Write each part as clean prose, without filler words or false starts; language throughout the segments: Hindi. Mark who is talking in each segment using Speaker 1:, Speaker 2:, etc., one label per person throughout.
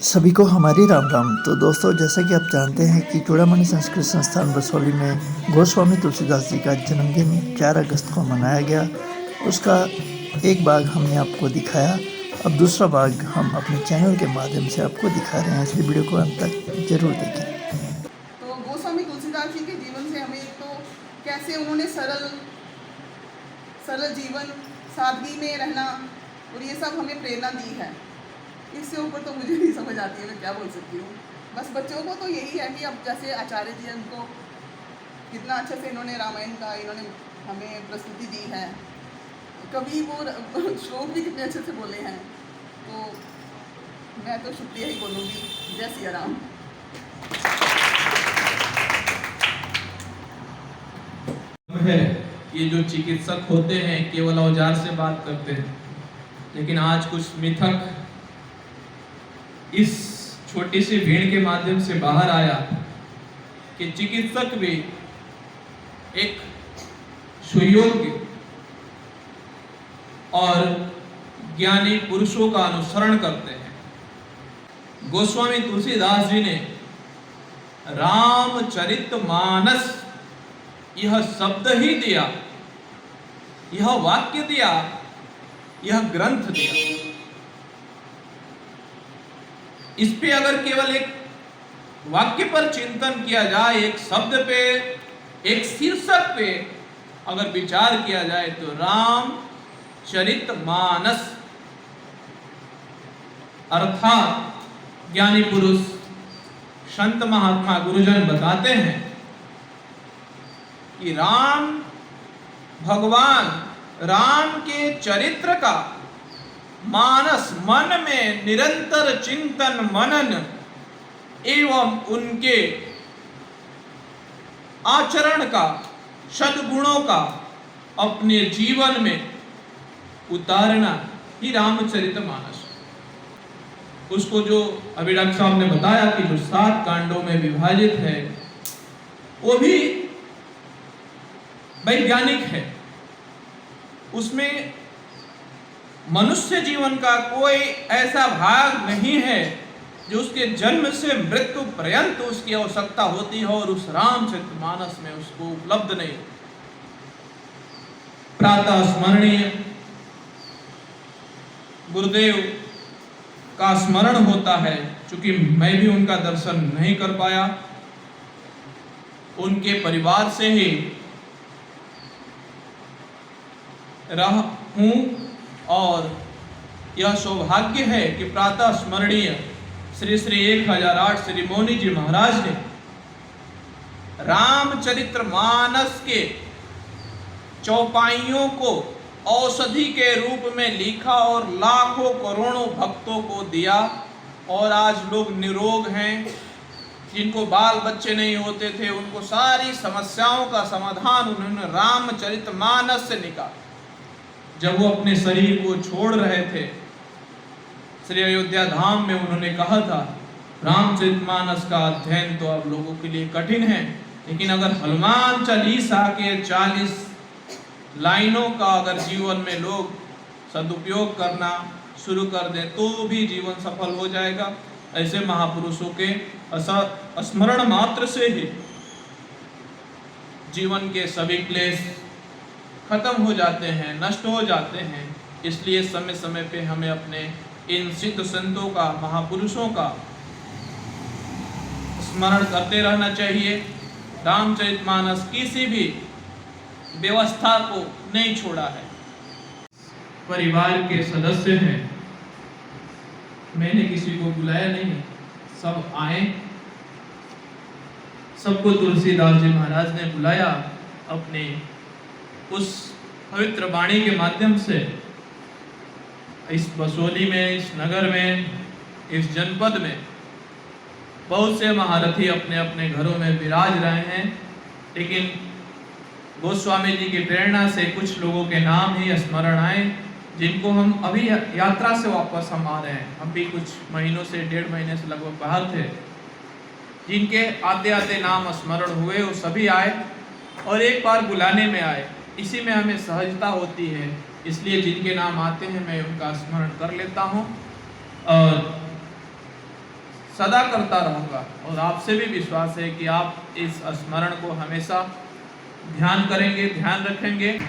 Speaker 1: सभी को हमारी राम राम। तो दोस्तों, जैसा कि आप जानते हैं कि चूड़ामणि संस्कृत संस्थान बसौली में गोस्वामी तुलसीदास जी का जन्मदिन 4 अगस्त को मनाया गया। उसका एक भाग हमने आपको दिखाया, अब दूसरा भाग हम अपने चैनल के माध्यम से आपको दिखा रहे हैं, इसलिए वीडियो को अंत तक जरूर देखें।
Speaker 2: तो गोस्वामी तुलसीदास जी के जीवन से हमें एक तो कैसे उन्होंने सरल जीवन, सादगी में रहना और ये सब हमें प्रेरणा दी है। इससे ऊपर तो मुझे नहीं समझ आती है, मैं क्या बोल सकती हूँ। बस बच्चों को तो यही है कि अब जैसे आचार्य जी उनको कितना अच्छे से इन्होंने रामायण का इन्होंने हमें प्रस्तुति दी है, कभी वो श्लोक भी कितने अच्छे से बोले हैं। तो मैं तो शुक्रिया ही बोलूँगी। जय सिया राम।
Speaker 3: है ये जो चिकित्सक होते हैं केवल औजार से बात करते हैं, लेकिन आज कुछ मिथक इस छोटी सी भीड़ के माध्यम से बाहर आया कि चिकित्सक भी एक सुयोग्य और ज्ञानी पुरुषों का अनुसरण करते हैं। गोस्वामी तुलसीदास जी ने रामचरितमानस यह शब्द ही दिया, यह वाक्य दिया, यह ग्रंथ दिया। इस पे अगर केवल एक वाक्य पर चिंतन किया जाए, एक शब्द पे, एक शीर्षक पे अगर विचार किया जाए तो रामचरितमानस अर्थात ज्ञानी पुरुष, संत महात्मा गुरुजन बताते हैं कि राम भगवान राम के चरित्र का मानस मन में निरंतर चिंतन मनन एवं उनके आचरण का, सद्गुणों का अपने जीवन में उतारना ही रामचरितमानस। उसको जो अभी डॉक्टर साहब ने बताया कि जो 7 कांडों में विभाजित है, वो भी वैज्ञानिक है। उसमें मनुष्य जीवन का कोई ऐसा भाग नहीं है जो उसके जन्म से मृत्यु पर्यंत उसकी आवश्यकता होती है और उस रामचरितमानस में उसको उपलब्ध नहीं। प्रातः स्मरणीय गुरुदेव का स्मरण होता है। चूंकि मैं भी उनका दर्शन नहीं कर पाया, उनके परिवार से ही रहा हूं और यह सौभाग्य है कि प्रातः स्मरणीय श्री श्री 1008 श्री मौनी जी महाराज ने रामचरितमानस के चौपाइयों को औषधि के रूप में लिखा और लाखों करोड़ों भक्तों को दिया। और आज लोग निरोग हैं, जिनको बाल बच्चे नहीं होते थे, उनको सारी समस्याओं का समाधान उन्होंने रामचरितमानस से निकाला। जब वो अपने शरीर को छोड़ रहे थे, श्री अयोध्या धाम में उन्होंने कहा था, रामचरितमानस का अध्ययन तो अब लोगों के लिए कठिन है, लेकिन अगर हनुमान चालीसा के 40 लाइनों का अगर जीवन में लोग सदुपयोग करना शुरू कर दें तो भी जीवन सफल हो जाएगा। ऐसे महापुरुषों के स्मरण मात्र से ही जीवन के सभी क्लेश खत्म हो जाते हैं, नष्ट हो जाते हैं। इसलिए समय समय पे हमें अपने इन सिद्ध संतों का, महापुरुषों का स्मरण करते रहना चाहिए। रामचरितमानस किसी भी व्यवस्था को नहीं छोड़ा है। परिवार के सदस्य हैं, मैंने किसी को बुलाया नहीं, सब आए। सबको तुलसीदास जी महाराज ने बुलाया अपने उस पवित्र वाणी के माध्यम से। इस बसोली में, इस नगर में, इस जनपद में बहुत से महारथी अपने अपने घरों में विराज रहे हैं, लेकिन गोस्वामी जी की प्रेरणा से कुछ लोगों के नाम ही स्मरण आए, जिनको हम अभी यात्रा से वापस हम आ रहे हैं। हम भी कुछ महीनों से, 1.5 महीने से लगभग बाहर थे। जिनके आते आते नाम स्मरण हुए वो सभी आए और एक बार बुलाने में आए। इसी में हमें सहजता होती है, इसलिए जिनके नाम आते हैं मैं उनका स्मरण कर लेता हूँ। और सदा करता रहूँगा। और आपसे भी विश्वास है कि आप इस स्मरण को हमेशा ध्यान करेंगे, ध्यान रखेंगे।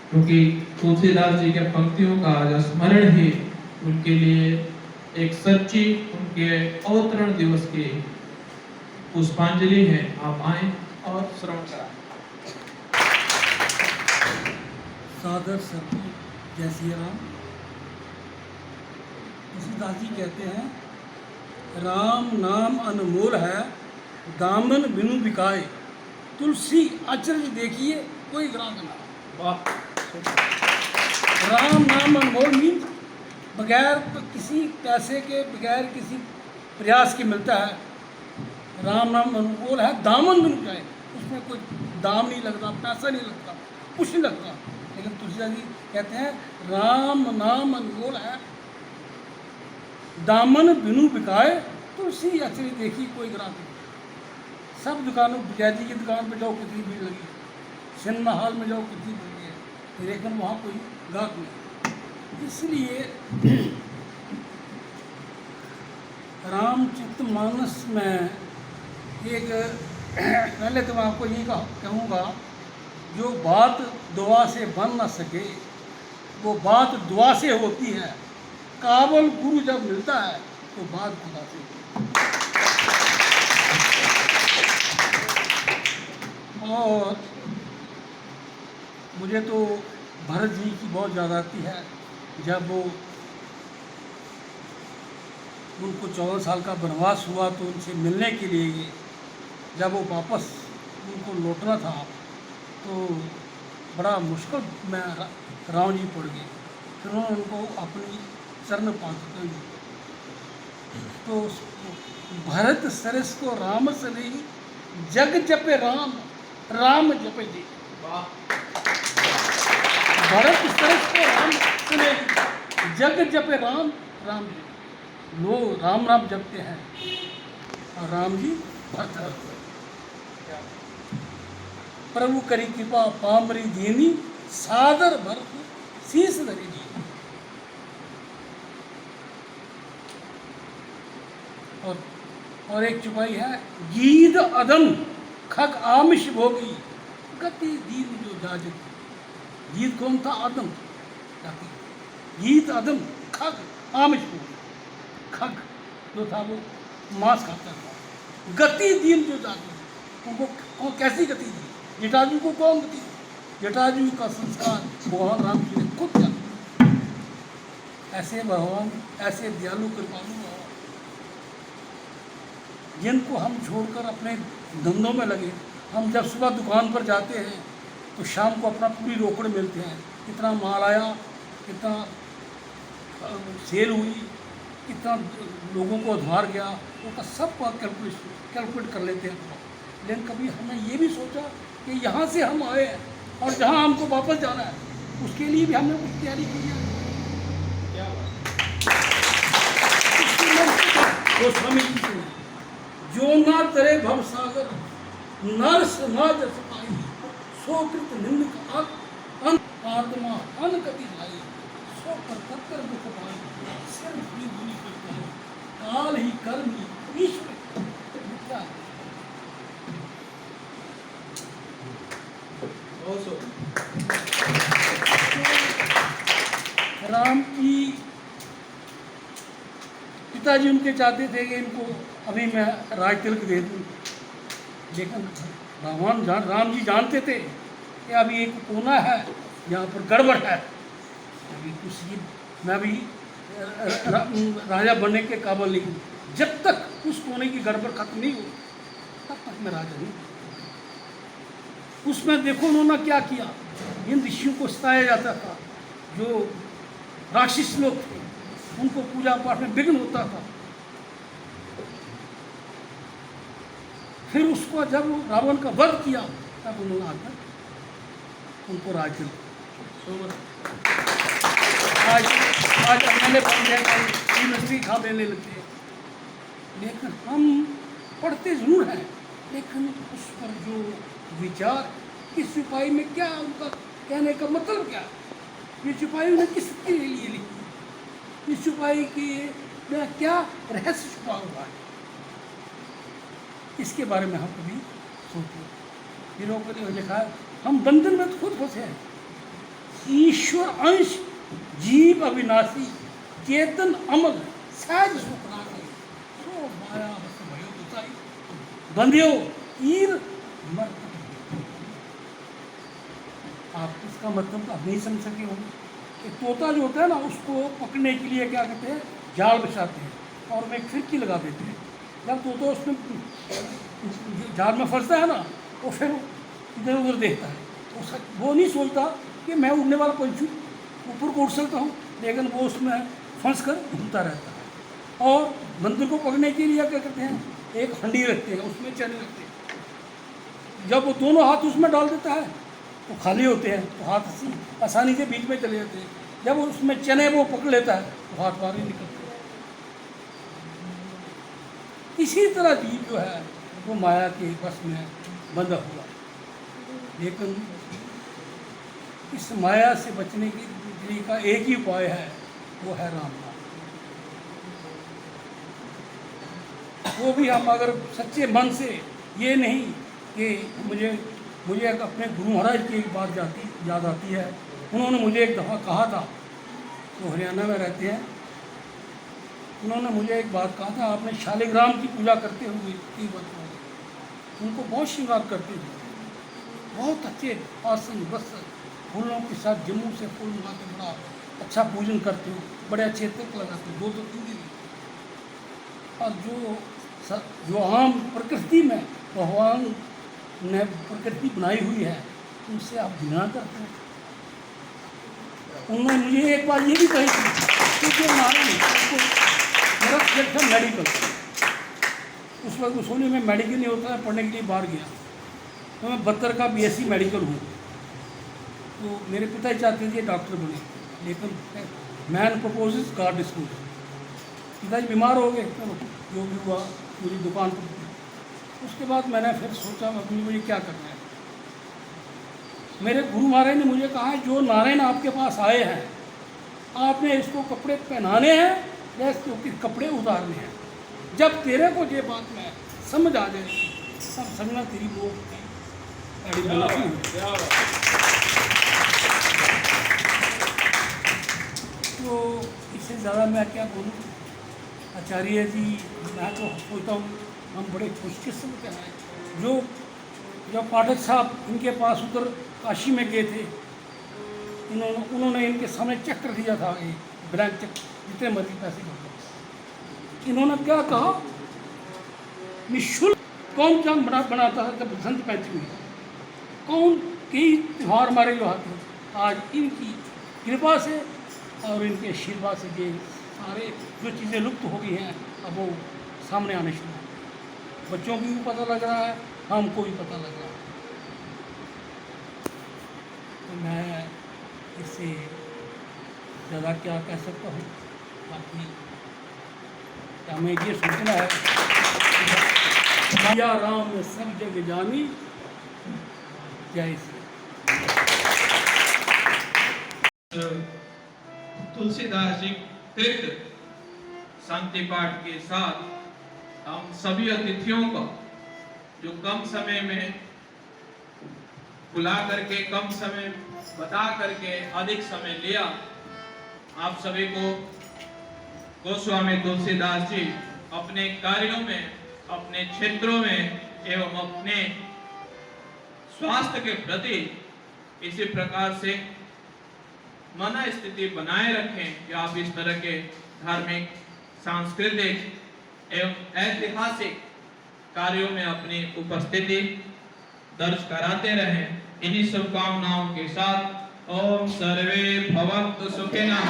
Speaker 3: क्योंकि तुलसीदास जी के पंक्तियों का आज स्मरण ही उनके लिए एक सच्ची उनके अवतरण दिवस की पुष्पांजलि है। आप आए और श्रवण कराएं।
Speaker 4: सादर सती जय श्री राम। तुलसीदास जी कहते हैं, राम नाम अनमोल है, दामन बिनु बिकाए, तुलसी आचरण देखिए कोई ग्राहक ना।
Speaker 3: वाह।
Speaker 4: राम नाम अनमोल मीन बगैर किसी पैसे के, बगैर किसी प्रयास के मिलता है। राम नाम अनमोल है, दामन बिनु बिकाए, उसमें कोई दाम नहीं लगता, पैसा नहीं लगता, कुछ नहीं लगता। लेकिन तुलसीदास जी कहते हैं, राम नाम अनमोल है, दामन बिनु बिकाए, तुलसी आचरण देखी कोई ग्राहक नहीं। सब दुकानों, जय जी की दुकान पर जाओ कितनी भीड़ लगी, सिनेमा हॉल में जाओ कितनी भीड़ लगी है, लेकिन वहाँ कोई ग्राहक नहीं। इसलिए रामचरितमानस में एक पहले तो मैं आपको यही कहूँगा, जो बात दुआ से बन ना सके वो बात दुआ से होती है। काबल गुरु जब मिलता है तो बात खुदा से होती है। और मुझे तो भरत जी की बहुत याद आती है, जब वो उनको 14 साल का वनवास हुआ तो उनसे मिलने के लिए जब वो वापस उनको लौटना था तो बड़ा मुश्किल में राम जी पड़ गए। फिर उन्होंने उनको अपनी चरण पादुका दी। तो भरत सरस को राम सने, जग जपे राम, राम जपे जी। भरत सरस को राम सने, जग जपे राम, राम जी। लोग राम राम जपते हैं और राम जी भरत। प्रभु करी कृपा पामरी दीनी, सादर भरत शीस धरी जी। और एक चुपाई है, गीत अदम खग आमिष भोगी, गति दीन जो जाजत। गीत कौन था? अदम। गीत अदम खग आमिष भोगी। खग जो था वो मांस खाता था। गति दीन जो जाजत, उनको कैसी गति दी? जटाजू को कौन गति दी? जटाजू का संस्कार भगवान राम जी ने खुद किया। ऐसे भगवान, ऐसे दयालु कृपालु भगवान, जिनको हम छोड़कर अपने धंधों में लगे। हम जब सुबह दुकान पर जाते हैं तो शाम को अपना पूरी रोकड़ मिलते हैं, कितना माल आया, कितना सेल हुई, कितना लोगों को उधार गया, वो सब कैलकुलेट कर लेते हैं। लेकिन कभी हमने ये भी सोचा कि यहाँ से हम आए हैं और जहाँ हमको वापस जाना है उसके लिए भी हमने कुछ तैयारी की है। क्या गोस्वामी जी से, जो ना तरे भव सागर, नर समाज सपाई, सोकृत निंद आत्मा अन कति लाई, सो पर तत्कर दुख पाई, सिर भूली भूली करता है, काल ही कर्म ईश्वर। क्या राम की पिताजी उनके चाहते थे कि इनको अभी मैं राज तिलक दे दूँ, लेकिन भगवान राम जी जानते थे कि अभी एक कोना है यहाँ पर गड़बड़ है, अभी कुछ मैं भी राजा बनने के काबिल नहीं हूँ। जब तक उस कोने की गड़बड़ खत्म नहीं हो तब तक मैं राजा नहीं। उसमें देखो उन्होंने क्या किया, इन ऋषियों को सताया जाता था, जो राक्षस लोग थे, उनको पूजा पाठ में विघ्न होता था। फिर उसको जब रावण का वध किया तब उन्होंने आकर उनको राज्य दिया। आज मैंने पढ़ लिया यूनिवर्सिटी खा देने लगते हैं, लेकिन हम पढ़ते जरूर हैं, लेकिन उस पर जो विचार कि सिपाही में क्या, उनका कहने का मतलब क्या, ये सिपाही ने किसके लिए लिखी, इस सिपाही की में क्या रहस्य छुपा हुआ है, इसके बारे में हम कभी सोचे। हीरो को लिए लिखा है, हम बंधन में तो खुद फंसे हैं। ईश्वर अंश जीव अविनाशी चेतन अमल सहज सुखनाशी सो माया बस भयो बताई बंध्यो ईर मर। आप इसका मतलब आप नहीं समझ सके होंगे कि तोता जो होता है ना, उसको पकड़ने के लिए क्या करते हैं, जाल बिछाते हैं और में खिड़की लगा देते हैं। जब तोता उसमें जाल में फंसता है ना, वो फिर इधर उधर देखता है, वो नहीं सोचता कि मैं उड़ने वाला पंछी ऊपर को उड़ सकता हूँ, लेकिन वो उसमें फंस कर घूमता रहता है। और बंदर को पकड़ने के लिए क्या करते हैं, एक हंडी रखते हैं, उसमें चने रखते हैं। जब वो दोनों हाथ उसमें डाल देता है तो खाली होते हैं, तो हाथ आसानी से बीच में चले जाते हैं। जब उसमें चने वो पकड़ लेता है तो हाथ बाहर ही निकलते हैं। इसी तरह जीव जो है वो माया के बस में बंधा हुआ, लेकिन इस माया से बचने का एक ही उपाय है, वो है राम नाम। वो भी हम अगर सच्चे मन से, ये नहीं कि मुझे अपने गुरु महाराज की एक बात याद आती है। उन्होंने मुझे एक दफ़ा कहा था, वो हरियाणा में रहते हैं, उन्होंने मुझे एक बात कहा था, आपने शालिग्राम की पूजा करते हुए की बात, उनको बहुत श्रृंगार करते थे, बहुत अच्छे आसन वस्त्र फूलों के साथ जम्मू से फूल मंगा के बड़ा अच्छा पूजन करते हो, बड़े अच्छे तक लगाते हो, 2-3 दिन। और जो आम प्रकृति में भगवान ने प्रकृति बनाई हुई है, उनसे आप घृणा करते हैं। उन्होंने मुझे एक बार ये भी कही थी कि जो हमारे मेरा सब्जेक्ट था मेडिकल, उस वक्त सोनी में मेडिकल नहीं होता है, पढ़ने के लिए बाहर गया, तो मैं 72 का BSc मेडिकल हूँ। तो मेरे पिताजी चाहते थे डॉक्टर बने, लेकिन मैन प्रपोजेस गॉड डिस्पोजेस। पिताजी बीमार हो गए, चलो जो भी हुआ मेरी दुकान पर। उसके बाद मैंने फिर सोचा मुझे क्या करना है। मेरे गुरु महाराज ने मुझे कहा है, जो नारायण आपके पास आए हैं, आपने इसको कपड़े पहनाने हैं या इसके कपड़े उतारने हैं। जब तेरे को ये बात में समझ आ जाएगी तब समझना तेरी वो तो इससे ज़्यादा मैं क्या बोलूँ। आचार्य जी, मैं तो सोचता हूँ हम बड़े खुशकिस्मत हैं जो जब पाठक साहब इनके पास उधर काशी में गए थे, उन्होंने इनके सामने चक्र दिया था, ये ब्लैंक चक्र, जितने मर्जी पैसे करते। इन्होंने क्या कहा, निःशुल्क कौन चांद बनाता है जब बसंत पंचमी, कौन कई त्यौहार हमारे जो आते हैं, आज इनकी कृपा से और इनके आशीर्वाद से ये सारे जो चीज़ें लुप्त हो गई हैं अब वो सामने आने शुरू। बच्चों को भी पता लग रहा है, हमको भी पता लग रहा है। तो मैं इससे ज़्यादा क्या कह सकता हूँ, बाकी हमें ये सोचना है कि राम में सब जग जानी, जय श्री।
Speaker 3: तुलसीदास जी तीर्थ शांति पाठ के साथ हम सभी अतिथियों को जो कम समय में बुला करके, कम समय बता करके अधिक समय लिया, आप सभी को गोस्वामी तुलसीदास जी अपने कार्यों में, अपने क्षेत्रों में एवं अपने स्वास्थ्य के प्रति इसी प्रकार से मन स्थिति बनाए रखें कि आप इस तरह के धार्मिक, सांस्कृतिक एवं ऐतिहासिक कार्यों में अपनी उपस्थिति दर्ज कराते रहें। इन्हीं शुभकामनाओं के साथ ओम सर्वे भवन्तु सुखिनः।